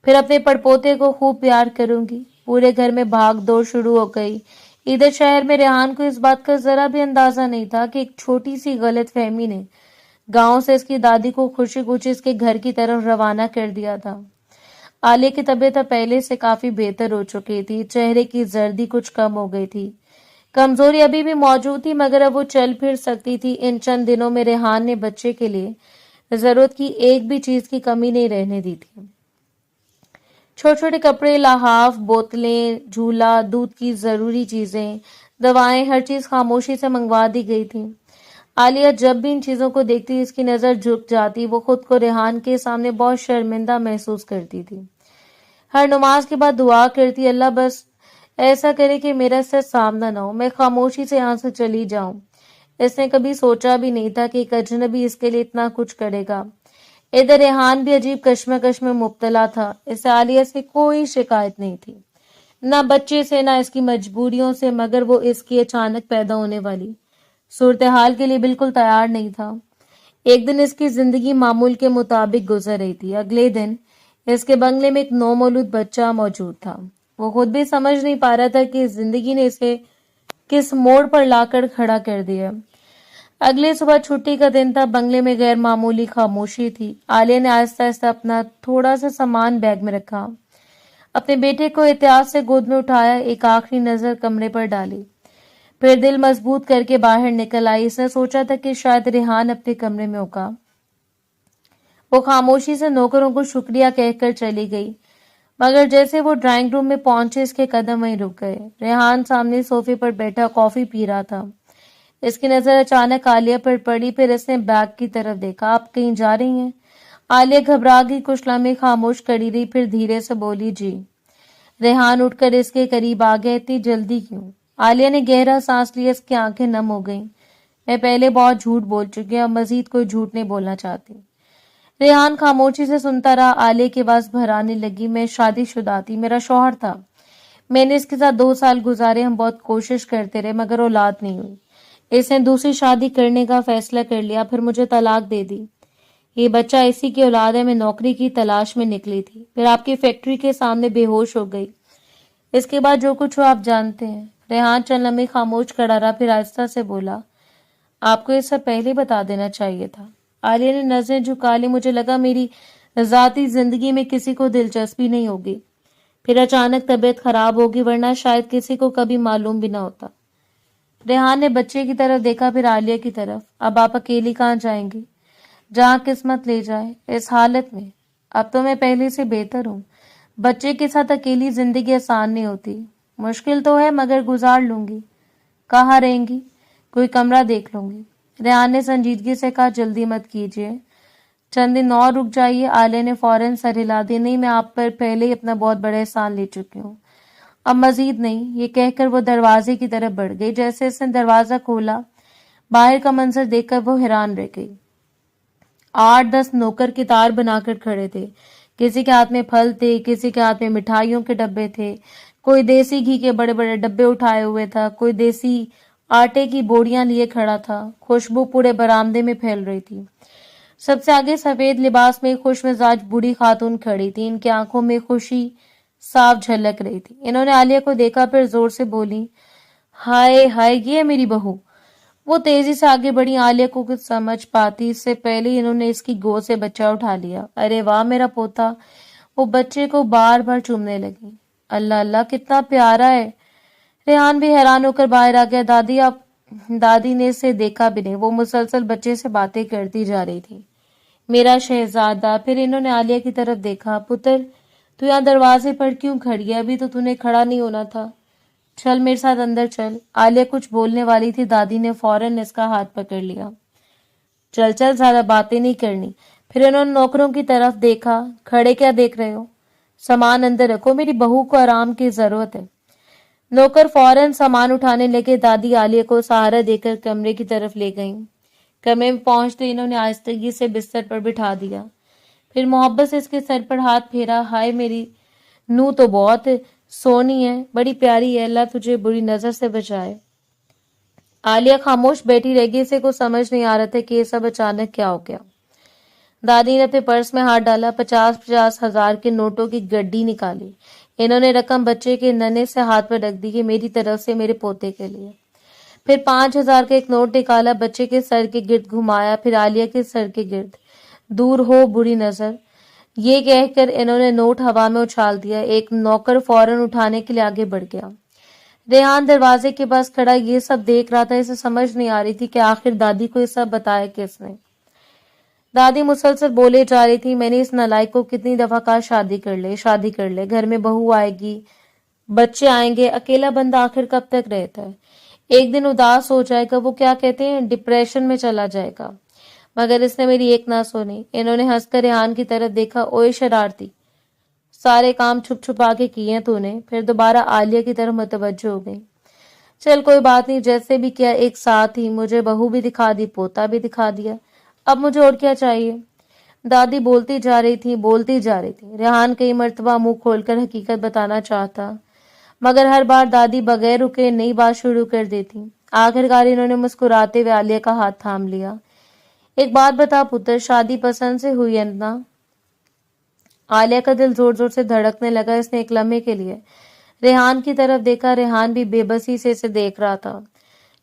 پھر اپنے پڑپوتے کو خوب پیار کروں گی۔ پورے گھر میں بھاگ دوڑ شروع ہو گئی۔ ادھر شہر میں ریحان کو اس بات کا ذرا بھی اندازہ نہیں تھا کہ ایک چھوٹی سی غلط فہمی نے گاؤں سے اس کی دادی کو خوشی خوشی اس کے گھر کی طرف روانہ کر دیا تھا۔ عالیہ کی طبیعت اب پہلے سے کافی بہتر ہو چکی تھی۔ چہرے کی زردی کچھ کم ہو گئی تھی۔ کمزوری ابھی بھی موجود تھی، مگر اب وہ چل پھر سکتی تھی۔ ان چند دنوں میں ریحان نے بچے کے لیے ضرورت کی ایک بھی چیز کی کمی نہیں رہنے دی تھی۔ چھوٹے چھوٹے کپڑے، لحاف، بوتلیں، جھولا، دودھ کی ضروری چیزیں، دوائیں، ہر چیز خاموشی سے منگوا دی گئی تھی۔ عالیہ جب بھی ان چیزوں کو دیکھتی اس کی نظر جھک جاتی۔ وہ خود کو ریحان کے سامنے بہت شرمندہ محسوس کرتی تھی۔ ہر نماز کے بعد دعا کرتی، اللہ بس ایسا کرے کہ میرا سر سامنا نہ ہو، میں خاموشی سے یہاں سے چلی جاؤں۔ اس نے کبھی سوچا بھی نہیں تھا کہ ایک اجنبی اس کے لیے اتنا کچھ کرے گا۔ ادھر ریحان بھی عجیب کشمکش میں مبتلا تھا۔ اسے عالیہ سے کوئی شکایت نہیں تھی، نہ بچے سے، نہ اس کی مجبوریوں سے، مگر وہ اس کی اچانک پیدا ہونے والی صورتحال کے لیے بالکل تیار نہیں تھا۔ ایک دن اس کی زندگی معمول کے مطابق گزر رہی تھی۔ اگلے دن اس کے بنگلے میں ایک نومولود بچہ موجود تھا۔ وہ خود بھی سمجھ نہیں پا رہا تھا کہ زندگی نے اسے کس موڑ پر لا کر کھڑا کر دیا۔ اگلی صبح چھٹی کا دن تھا۔ بنگلے میں غیر معمولی خاموشی تھی۔ عالیہ نے آہستہ آہستہ اپنا تھوڑا سا سامان بیگ میں رکھا، اپنے بیٹے کو احتیاط سے گود میں اٹھایا، ایک آخری نظر کمرے پر ڈالی، پھر دل مضبوط کر کے باہر نکل آئی۔ اس نے سوچا تھا کہ شاید ریحان اپنے کمرے میں ہوگا۔ وہ خاموشی سے نوکروں کو شکریہ کہہ کر چلی گئی، مگر جیسے وہ ڈرائنگ روم میں پہنچے اس کے قدم وہیں رک گئے۔ ریحان سامنے صوفے پر بیٹھا کافی پی رہا تھا۔ اس کی نظر اچانک عالیہ پر پڑی، پھر اس نے بیگ کی طرف دیکھا۔ آپ کہیں جا رہی ہیں؟ عالیہ گھبرا گئی، کچھ لمحے خاموش کھڑی رہی، پھر دھیرے سے بولی، جی۔ ریحان اٹھ کر اس کے قریب آ گیا۔ اتنی جلدی کیوں؟ عالیہ نے گہرا سانس لیا، اس کی آنکھیں نم ہو گئیں۔ میں پہلے بہت جھوٹ بول چکی ہوں، اب مزید کوئی جھوٹ نہیں بولنا چاہتی۔ ریحان خاموشی سے سنتا رہا۔ عالیہ کی آواز بھرانے لگی، میں شادی شدہ تھی، میرا شوہر تھا، میں نے اس کے ساتھ 2 سال گزارے، ہم بہت کوشش کرتے رہے مگر اولاد نہیں ہوئی۔ اس نے دوسری شادی کرنے کا فیصلہ کر لیا، پھر مجھے طلاق دے دی۔ یہ بچہ اسی کی اولاد ہے، میں نوکری کی تلاش میں نکلی تھی، پھر آپ کی فیکٹری کے سامنے بے ہوش ہو گئی۔ اس کے بعد جو کچھ ہو آپ جانتے ہیں۔ ریحان چند لمحے خاموش کھڑا رہا، پھر آہستہ سے بولا، آپ کو یہ سب پہلے بتا دینا چاہیے تھا۔ عالیہ نے نظریں جھکا لی، مجھے لگا میری ذاتی زندگی میں کسی کو دلچسپی نہیں ہوگی، پھر اچانک طبیعت خراب ہوگی، ورنہ شاید کسی کو کبھی معلوم بھی نہ ہوتا۔ ریحان نے بچے کی طرف دیکھا، پھر عالیہ کی طرف۔ اب آپ اکیلی کہاں جائیں گی؟ جہاں قسمت لے جائے۔ اس حالت میں اب تو میں پہلے سے بہتر ہوں۔ بچے کے ساتھ اکیلی زندگی آسان نہیں ہوتی، مشکل تو ہے مگر گزار لوں گی۔ کہاں رہیں گی؟ کوئی کمرہ دیکھ لوں گی۔ ریحان نے سنجیدگی سے کہا، جلدی مت کیجیے، چند دن اور رک جائیے۔ عالیہ نے فوراً سر ہلا دیا، نہیں، میں آپ پر پہلے ہی اپنا بہت بڑا احسان لے چکی ہوں، اب مزید نہیں۔ یہ کہہ کر وہ دروازے کی طرف بڑھ گئی۔ جیسے اس نے دروازہ کھولا، باہر کا منظر دیکھ کر وہ حیران رہ گئی۔ 8-10 نوکر قطار بنا کر کھڑے تھے، کسی کے ہاتھ میں پھل تھے، کسی کے ہاتھ میں مٹھائیوں کے ڈبے تھے، کوئی دیسی گھی کے بڑے بڑے ڈبے اٹھائے ہوئے تھا، کوئی دیسی آٹے کی بوریاں لیے کھڑا تھا۔ خوشبو پورے برآمدے میں پھیل رہی تھی۔ سب سے آگے سفید لباس میں ایک خوش مزاج بوڑھی خاتون کھڑی تھی، ان کی آنکھوں میں خوشی صاف جھلک رہی تھی۔ انہوں نے عالیہ کو دیکھا، پھر زور سے بولی، ہائے ہائے، یہ ہے میری بہو۔ وہ تیزی سے آگے بڑھی، عالیہ کو کچھ سمجھ پاتی اس سے پہلے ہی انہوں نے اس کی گود سے بچہ اٹھا لیا۔ ارے واہ میرا پوتا، وہ بچے کو بار بار چومنے لگی۔ اللہ اللہ کتنا پیارا ہے۔ ریحان بھی حیران ہو کر باہر آ گیا۔ دادی آپ؟ دادی نے اسے دیکھا بھی نہیں، وہ مسلسل بچے سے باتیں کرتی جا رہی تھی۔ میرا شہزادہ۔ پھر انہوں نے عالیہ کی طرف دیکھا، پتر تو یہاں دروازے پر کیوں کھڑی ہے؟ ابھی تو تُو نے کھڑا نہیں ہونا تھا، چل میرے ساتھ اندر چل۔ عالیہ کچھ بولنے والی تھی، دادی نے فوراً اس کا ہاتھ پکڑ لیا، چل چل، زیادہ باتیں نہیں کرنی۔ پھر انہوں نے نوکروں کی طرف دیکھا، کھڑے کیا دیکھ رہے ہو، سامان اندر رکھو، میری بہو کو آرام کی ضرورت ہے۔ نوکر فوراً سامان اٹھانے لگے۔ دادی عالیہ کو سہارا دے کر کمرے کی طرف لے گئیں۔ کمرے میں پہنچتے انہوں نے آہستگی سے بستر پر بٹھا دیا، پھر محبت سے اس کے سر پر ہاتھ پھیرا۔ ہائے میری نو تو بہت سونی ہے، بڑی پیاری ہے، اللہ تجھے بری نظر سے بچائے۔ عالیہ خاموش بیٹھی رہ گئی، اسے کو سمجھ نہیں آ رہا تھا کہ یہ سب اچانک کیا ہو گیا۔ دادی نے اپنے پرس میں ہاتھ ڈالا، 50-50 ہزار کے نوٹوں کی گڈی نکالی۔ انہوں نے رقم بچے کے ننھے سے ہاتھ پر رکھ دی کہ میری طرف سے میرے پوتے کے لیے۔ پھر 5,000 کا ایک نوٹ نکالا، بچے کے سر کے گرد گھمایا، پھر عالیہ کے سر کے گرد، دور ہو بری نظر۔ یہ کہہ کر انہوں نے نوٹ ہوا میں اچھال دیا۔ ایک نوکر فوراً اٹھانے کے لیے آگے بڑھ گیا۔ ریحان دروازے کے پاس کھڑا یہ سب دیکھ رہا تھا، اسے سمجھ نہیں آ رہی تھی کہ آخر دادی کو یہ سب بتایا کس نے۔ دادی مسلسل بولے جا رہی تھی، میں نے اس نالائق کو کتنی دفعہ کہا شادی کر لے، شادی کر لے، گھر میں بہو آئے گی، بچے آئیں گے، اکیلا بندہ آخر کب تک رہتا ہے، ایک دن اداس ہو جائے گا، وہ کیا کہتے ہیں ڈپریشن میں چلا جائے گا۔ مگر اس نے میری ایک نہ سنی۔ انہوں نے ہنس کر ریحان کی طرف دیکھا، اوئے شرارتی، سارے کام چھپ چھپا کے کیے تو نے؟ پھر دوبارہ عالیہ کی طرف متوجہ ہو گئی۔ چل کوئی بات نہیں، جیسے بھی کیا ایک ساتھ ہی مجھے بہو بھی دکھا دی، پوتا بھی دکھا دیا، اب مجھے اور کیا چاہیے؟ دادی بولتی جا رہی تھی۔ ریحان کئی مرتبہ منہ کھول کر حقیقت بتانا چاہتا، مگر ہر بار دادی بغیر رکے نئی بات شروع کر دیتی۔ آخرکار انہوں نے مسکراتے ہوئے عالیہ کا ہاتھ تھام لیا۔ ایک بات بتا پتر، شادی پسند سے ہوئی ہے نا؟ عالیہ کا دل زور زور سے دھڑکنے لگا۔ اس نے ایک لمحے کے لیے ریحان کی طرف دیکھا۔ ریحان بھی بے بسی سے اسے دیکھ رہا تھا۔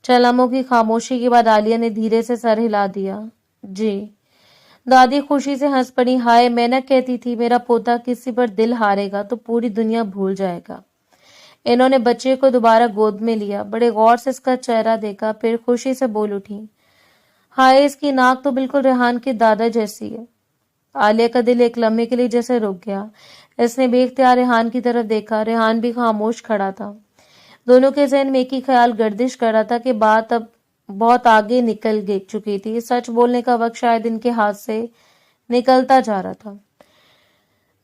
چند لمحوں کی خاموشی کے بعد عالیہ نے دھیرے سے سر ہلا دیا۔ جی۔ دادی خوشی سے ہنس پڑی۔ ہائے، میں نہ کہتی تھی میرا پوتا کسی پر دل ہارے گا تو پوری دنیا بھول جائے گا۔ انہوں نے بچے کو دوبارہ گود میں لیا، بڑے غور سے اس کا چہرہ دیکھا، پھر خوشی سے بول اٹھی، ہائے، اس کی ناک تو بالکل ریحان کے دادا جیسی ہے۔ عالیہ کا دل ایک لمحے کے لیے جیسے رک گیا۔ اس نے بے اختیار ریحان کی طرف دیکھا۔ ریحان بھی خاموش کھڑا تھا۔ دونوں کے ذہن میں ایک ہی خیال گردش کر رہا تھا کہ بات اب بہت آگے نکل چکی تھی۔ سچ بولنے کا وقت شاید ان کے ہاتھ سے نکلتا جا رہا تھا۔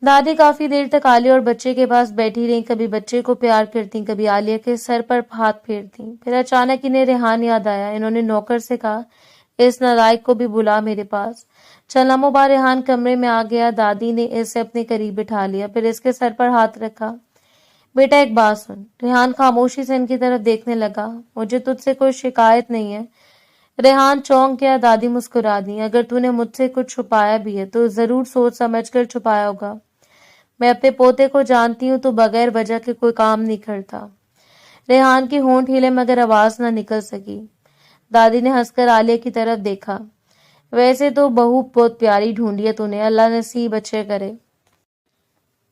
دادی کافی دیر تک عالیہ اور بچے کے پاس بیٹھی رہیں، کبھی بچے کو پیار کرتی، کبھی عالیہ کے سر پر ہاتھ پھیرتی۔ پھر اچانک انہیں ریحان یاد آیا۔ انہوں نے نوکر سے کہا، اس نالائق کو بھی بلا میرے پاس۔ چند لمحوں بعد ریحان کمرے میں آ گیا۔ دادی نے اسے اپنے قریب بٹھا لیا، پھر اس کے سر پر ہاتھ رکھا۔ بیٹا ایک بات سن۔ ریحان خاموشی سے ان کی طرف دیکھنے لگا۔ مجھے تجھ سے کوئی شکایت نہیں ہے۔ ریحان چونک گیا۔ دادی مسکرا دی۔ اگر تو نے مجھ سے کچھ چھپایا بھی ہے تو ضرور سوچ سمجھ کر چھپایا ہوگا۔ میں اپنے پوتے کو جانتی ہوں، تو بغیر وجہ کے کوئی کام نہیں کرتا۔ ریحان کی ہونٹ ہلے مگر آواز نہ نکل سکی۔ دادی نے ہنس کر عالیہ کی طرف دیکھا، ویسے تو بہو بہت پیاری ڈھونڈی ہے تو نے، اللہ نصیب اچھے کرے۔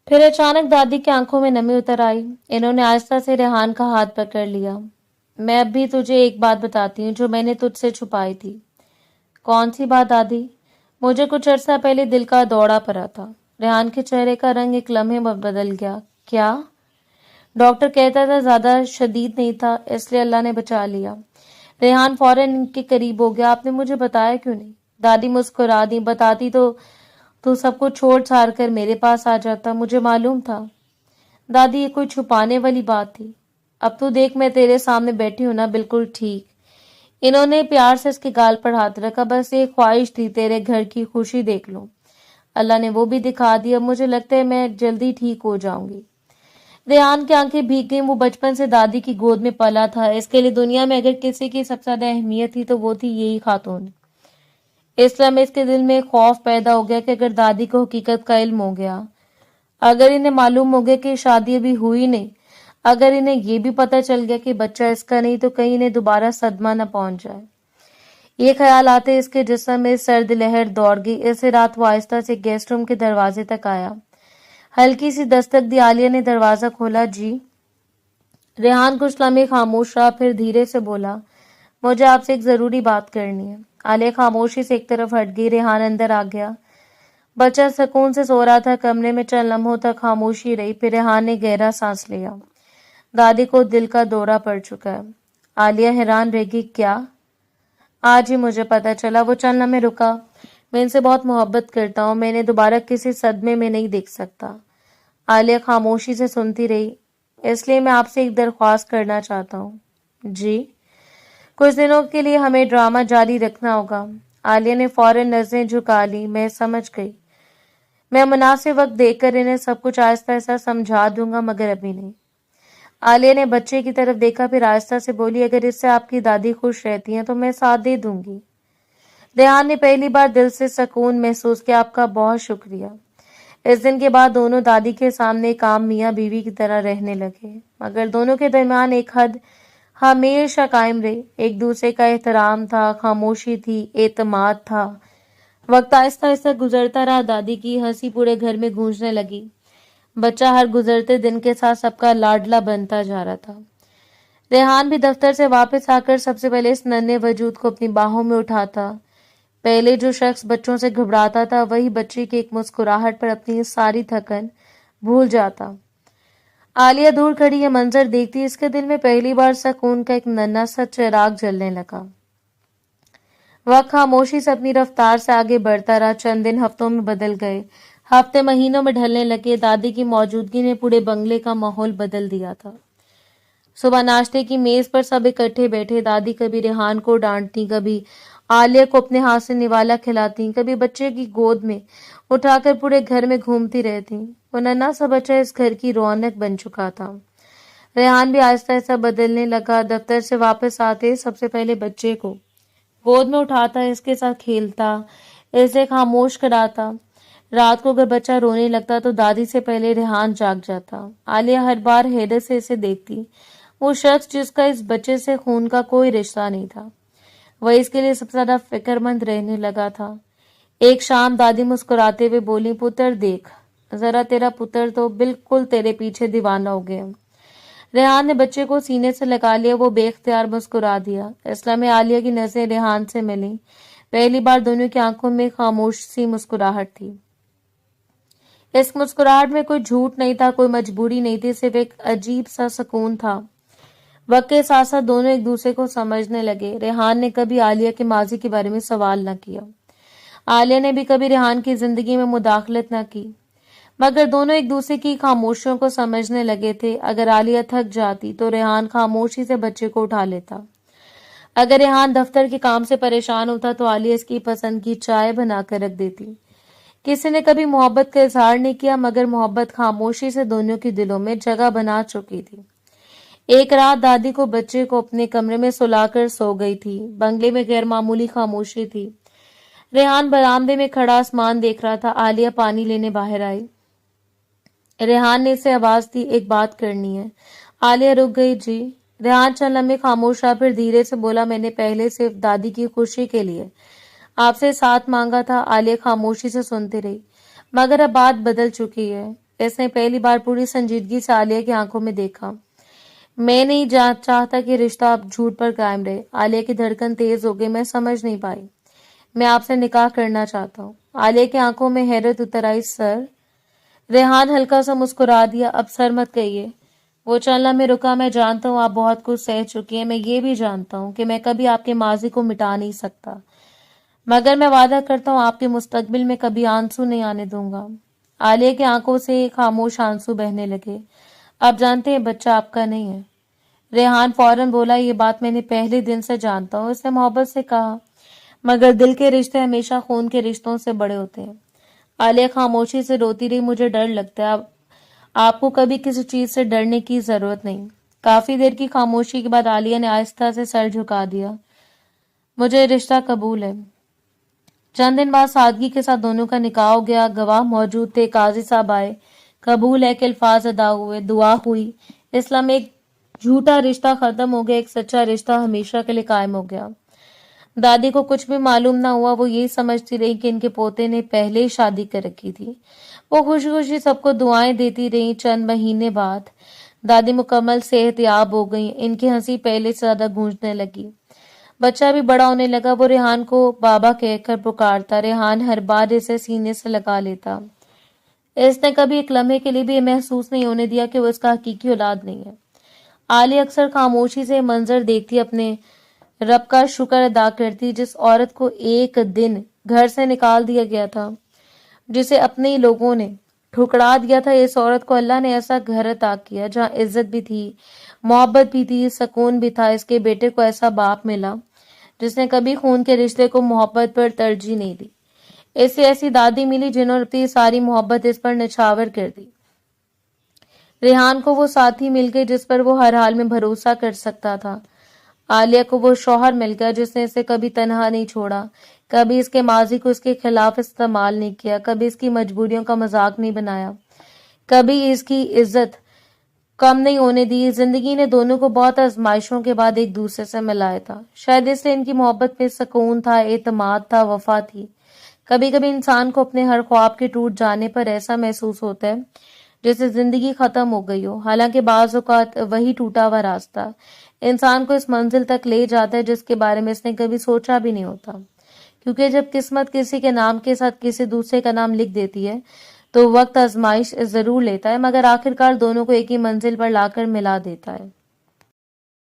پھر اچانک دادی کی آنکھوں میں نمی اتر آئی۔ انہوں نے آہستہ سے ریحان کا ہاتھ پکڑ لیا۔ میں اب بھی تجھے ایک بات بتاتی ہوں جو میں نے تجھ سے چھپائی تھی۔ کون سی بات دادی؟ مجھے کچھ عرصہ پہلے دل کا دورہ پڑا تھا۔ ریحان کے چہرے کا رنگ ایک لمحے میں بدل گیا۔ کیا؟ ڈاکٹر کہتا تھا زیادہ شدید نہیں تھا، اس لیے اللہ نے بچا لیا۔ ریحان فوراً ان کے قریب ہو گیا۔ آپ نے مجھے بتایا کیوں نہیں؟ دادی مسکرا دی۔ بتاتی تو سب کچھ چھوڑ چھاڑ کر میرے پاس آ جاتا، مجھے معلوم تھا۔ دادی، یہ کوئی چھپانے والی بات تھی؟ اب تو دیکھ میں تیرے سامنے بیٹھی ہوں نا، بالکل ٹھیک۔ انہوں نے پیار سے اس کے گال پر ہاتھ رکھا۔ بس ایک خواہش تھی، تیرے گھر کی خوشی دیکھ لوں۔ اللہ نے وہ بھی دکھا دی۔ اب مجھے لگتا ہے میں جلدی ٹھیک ہو جاؤں گی۔ ریحان کی آنکھیں بھیگ گئیں۔ وہ بچپن سے دادی کی گود میں پلا تھا۔ اس کے لیے دنیا میں اگر کسی کی سب سے زیادہ اہمیت تھی تو وہ تھی یہی خاتون۔ اس لمحے اس کے دل میں خوف پیدا ہو گیا کہ اگر دادی کو حقیقت کا علم ہو گیا، اگر انہیں معلوم ہو گیا کہ شادی ابھی ہوئی نہیں، اگر انہیں یہ بھی پتہ چل گیا کہ بچہ اس کا نہیں، تو کہیں انہیں دوبارہ صدمہ نہ پہنچ جائے۔ یہ خیال آتے اس کے جسم میں سرد لہر دوڑ گئی۔ اسے رات وہ آہستہ سے گیسٹ روم کے دروازے تک آیا۔ ہلکی سی دستک دی۔ عالیہ نے دروازہ کھولا۔ جی؟ ریحان کچھ لمحے خاموش رہا، پھر دھیرے سے بولا، مجھے آپ سے ایک ضروری بات کرنی ہے۔ عالیہ خاموشی سے ایک طرف ہٹ گئی۔ ریحان اندر آ گیا۔ بچہ سکون سے سو رہا تھا۔ کمرے میں چند لمحوں تک خاموشی رہی، پھر ریحان نے گہرا سانس لیا۔ دادی کو دل کا دورہ پڑ چکا ہے۔ عالیہ حیران رہ گئی۔ کیا؟ آج ہی مجھے پتا چلا۔ وہ چند لمحے رکا۔ میں ان سے بہت محبت کرتا ہوں، میں انہیں دوبارہ کسی صدمے میں نہیں دیکھ سکتا۔ عالیہ خاموشی سے سنتی رہی۔ اس لیے میں آپ سے ایک درخواست کرنا چاہتا ہوں۔ جی؟ کچھ دنوں کے لیے ہمیں ڈرامہ جاری رکھنا ہوگا۔ عالیہ نے فوراً نظریں جھکا لی۔ میں سمجھ گئی۔ میں مناسب وقت دیکھ کر انہیں سب کچھ آہستہ آہستہ سمجھا دوں گا، مگر ابھی نہیں۔ عالیہ نے بچے کی طرف دیکھا، پھر آہستہ سے بولی، اگر اس سے آپ کی دادی خوش رہتی ہیں تو میں ساتھ دے دوں گی۔ ریحان نے پہلی بار دل سے سکون محسوس کیا۔ آپ کا بہت شکریہ۔ اس دن کے بعد دونوں دادی کے سامنے ایک عام میاں بیوی کی طرح رہنے لگے، مگر دونوں کے درمیان ایک حد ہمیشہ قائم رہی۔ ایک دوسرے کا احترام تھا، خاموشی تھی، اعتماد تھا۔ وقت آہستہ آہستہ گزرتا رہا۔ دادی کی ہنسی پورے گھر میں گونجنے لگی۔ بچہ ہر گزرتے دن کے ساتھ سب کا لاڈلا بنتا جا رہا تھا۔ ریحان بھی دفتر سے واپس آ کر سب سے پہلے اس ننھے وجود کو اپنی باہوں میں اٹھاتا۔ پہلے جو شخص بچوں سے گھبراتا تھا، وہی بچی کی ایک مسکراہٹ پر اپنی ساری تھکن بھول جاتا۔ عالیہ دور کھڑی یہ منظر دیکھتی، اس کے دل میں پہلی بار سکون کا ایک ننھا سا چراغ جلنے لگا۔ وقت خاموشی سے اپنی رفتار سے آگے بڑھتا رہا۔ چند دن ہفتوں میں بدل گئے۔ ہفتے مہینوں میں ڈھلنے لگے۔ دادی کی موجودگی نے پورے بنگلے کا ماحول بدل دیا تھا۔ صبح ناشتے کی میز پر سب اکٹھے بیٹھے۔ دادی کبھی ریحان کو ڈانٹتی، کبھی عالیہ کو اپنے ہاتھ سے نوالا کھلاتی، کبھی بچے کی گود میں اٹھا کر پورے گھر میں گھومتی رہتی۔ وہ ننھا سا بچہ اس گھر کی رونق بن چکا تھا۔ ریحان بھی آہستہ آہستہ بدلنے لگا۔ دفتر سے واپس آتے سب سے پہلے بچے کو گود میں اٹھاتا، اس کے ساتھ کھیلتا، اسے خاموش کراتا۔ رات کو اگر بچہ رونے لگتا تو دادی سے پہلے ریحان جاگ جاتا۔ عالیہ ہر بار حیرت سے اسے دیکھتی۔ وہ شخص جس کا اس بچے سے خون کا کوئی رشتہ نہیں تھا، وہ اس کے لیے سب سے زیادہ فکر مند رہنے لگا تھا۔ ایک شام دادی مسکراتے ہوئے بولی، پتر دیکھ ذرا، تیرا پتر تو بالکل تیرے پیچھے دیوانہ ہو گیا۔ ریحان نے بچے کو سینے سے لگا لیا۔ وہ بے اختیار مسکرا دیا۔ اس لمحے عالیہ کی نظریں ریحان سے ملیں۔ پہلی بار دونوں کی آنکھوں میں خاموش سی مسکراہٹ تھی۔ اس مسکراہٹ میں کوئی جھوٹ نہیں تھا، کوئی مجبوری نہیں تھی، صرف ایک عجیب سا سکون تھا۔ وقت کے ساتھ ساتھ دونوں ایک دوسرے کو سمجھنے لگے۔ ریحان نے کبھی عالیہ کے ماضی کے بارے میں سوال نہ کیا، عالیہ نے بھی کبھی ریحان کی زندگی میں مداخلت نہ کی، مگر دونوں ایک دوسرے کی خاموشیوں کو سمجھنے لگے تھے۔ اگر عالیہ تھک جاتی تو ریحان خاموشی سے بچے کو اٹھا لیتا۔ اگر ریحان دفتر کے کام سے پریشان ہوتا تو عالیہ اس کی پسند کی چائے بنا کر رکھ دیتی۔ کسی نے کبھی محبت کا اظہار نہیں کیا، مگر محبت خاموشی سے دونوں کے دلوں میں جگہ بنا چکی تھی۔ ایک رات دادی کو بچے کو اپنے کمرے میں سلا کر سو گئی تھی۔ بنگلے میں غیر معمولی خاموشی تھی۔ ریحان برآمدے میں کھڑا آسمان دیکھ رہا تھا۔ عالیہ پانی لینے باہر آئی۔ ریحان نے اسے آواز دی، ایک بات کرنی ہے۔ عالیہ رک گئی۔ جی؟ ریحان چند لمحے خاموش رہا، پھر دھیرے سے بولا، میں نے پہلے صرف دادی کی خوشی کے لیے آپ سے ساتھ مانگا تھا۔ عالیہ خاموشی سے سنتی رہی، مگر اب بات بدل چکی ہے۔ اس نے پہلی بار پوری سنجیدگی سے عالیہ کی آنکھوں میں دیکھا۔ میں نہیں چاہتا کہ رشتہ اب جھوٹ پر قائم رہے۔ عالیہ کی دھڑکن تیز ہو گئی۔ میں سمجھ نہیں پائی۔ میں آپ سے نکاح کرنا چاہتا ہوں۔ عالیہ کی آنکھوں میں حیرت اتر آئی۔ سر؟ ریحان ہلکا سا مسکرا دیا۔ اب سر مت کہیے۔ وہ چند لمحے رکا۔ میں جانتا ہوں آپ بہت کچھ سہ چکی ہیں، میں یہ بھی جانتا ہوں کہ میں کبھی آپ کے ماضی کو مٹا نہیں سکتا، مگر میں وعدہ کرتا ہوں آپ کے مستقبل میں کبھی آنسو نہیں آنے دوں گا۔ عالیہ کی آنکھوں سے خاموش آنسو بہنے لگے۔ آپ جانتے ہیں بچہ آپ کا نہیں ہے۔ ریحان فوراً بولا، یہ بات میں نے پہلے دن سے جانتا ہوں۔ اس نے محبت سے کہا، مگر دل کے رشتے ہمیشہ خون کے رشتوں سے بڑے ہوتے ہیں۔ عالیہ خاموشی سے روتی رہی۔ مجھے ڈر لگتا ہے۔ اب آپ کو کبھی کسی چیز سے ڈرنے کی ضرورت نہیں۔ کافی دیر کی خاموشی کے بعد عالیہ نے آہستہ سے سر جھکا دیا۔ مجھے رشتہ قبول ہے۔ چند دن بعد سادگی کے ساتھ دونوں کا نکاح ہو گیا۔ گواہ موجود تھے، قاضی صاحب آئے، قبول ہے کے الفاظ ادا ہوئے، دعا ہوئی۔ اس لمحے ایک جھوٹا رشتہ ختم ہو گیا، ایک سچا رشتہ ہمیشہ کے لیے قائم ہو گیا۔ دادی کو کچھ بھی معلوم نہ ہوا۔ وہ یہی سمجھتی رہی کہ ان کے پوتے نے پہلے ہی شادی کر رکھی تھی۔ وہ خوشی خوشی سب کو دعائیں دیتی رہی۔ چند مہینے بعد دادی مکمل صحت یاب ہو گئی۔ ان کی ہنسی پہلے سے زیادہ گونجنے لگی۔ بچہ بھی بڑا ہونے لگا۔ وہ ریحان کو بابا کہہ کر پکارتا۔ ریحان ہر بار اسے سینے سے لگا لیتا۔ اس نے کبھی ایک لمحے کے لیے بھی یہ محسوس نہیں ہونے دیا کہ وہ اس کا حقیقی اولاد نہیں ہے۔ عالیہ اکثر خاموشی سے منظر دیکھتی، اپنے رب کا شکر ادا کرتی جس عورت کو ایک دن گھر سے نکال دیا گیا تھا، جسے اپنے ہی لوگوں نے ٹھکرا دیا تھا۔ اس عورت کو اللہ نے ایسا گھر عطا کیا جہاں عزت بھی تھی، محبت بھی تھی، سکون بھی تھا۔ اس کے بیٹے کو ایسا باپ ملا جس نے کبھی خون کے رشتے کو محبت پر ترجیح نہیں دی۔ اسے ایسی دادی ملی جنہوں نے اپنی ساری محبت اس پر نچھاور کر دی۔ ریحان کو وہ ساتھی مل گئے جس پر وہ ہر حال میں بھروسہ کر سکتا تھا۔ عالیہ کو وہ شوہر مل گیا جس نے اسے کبھی تنہا نہیں چھوڑا، کبھی اس کے ماضی کو اس کے خلاف استعمال نہیں کیا، کبھی اس کی مجبوریوں کا مذاق نہیں بنایا، کبھی اس کی عزت کم نہیں ہونے دی۔ زندگی نے دونوں کو بہت آزمائشوں کے بعد ایک دوسرے سے ملایا تھا۔ شاید اس لیے ان کی محبت میں سکون تھا، اعتماد تھا، وفا تھی۔ کبھی کبھی انسان کو اپنے ہر خواب کے ٹوٹ جانے پر ایسا محسوس ہوتا ہے جیسے زندگی ختم ہو گئی ہو، حالانکہ بعض اوقات وہی ٹوٹا ہوا راستہ انسان کو اس منزل تک لے جاتا ہے جس کے بارے میں اس نے کبھی سوچا بھی نہیں ہوتا۔ کیونکہ جب قسمت کسی کے نام کے ساتھ کسی دوسرے کا نام لکھ دیتی ہے تو وقت آزمائش ضرور لیتا ہے، مگر آخرکار دونوں کو ایک ہی منزل پر لا کر ملا دیتا ہے۔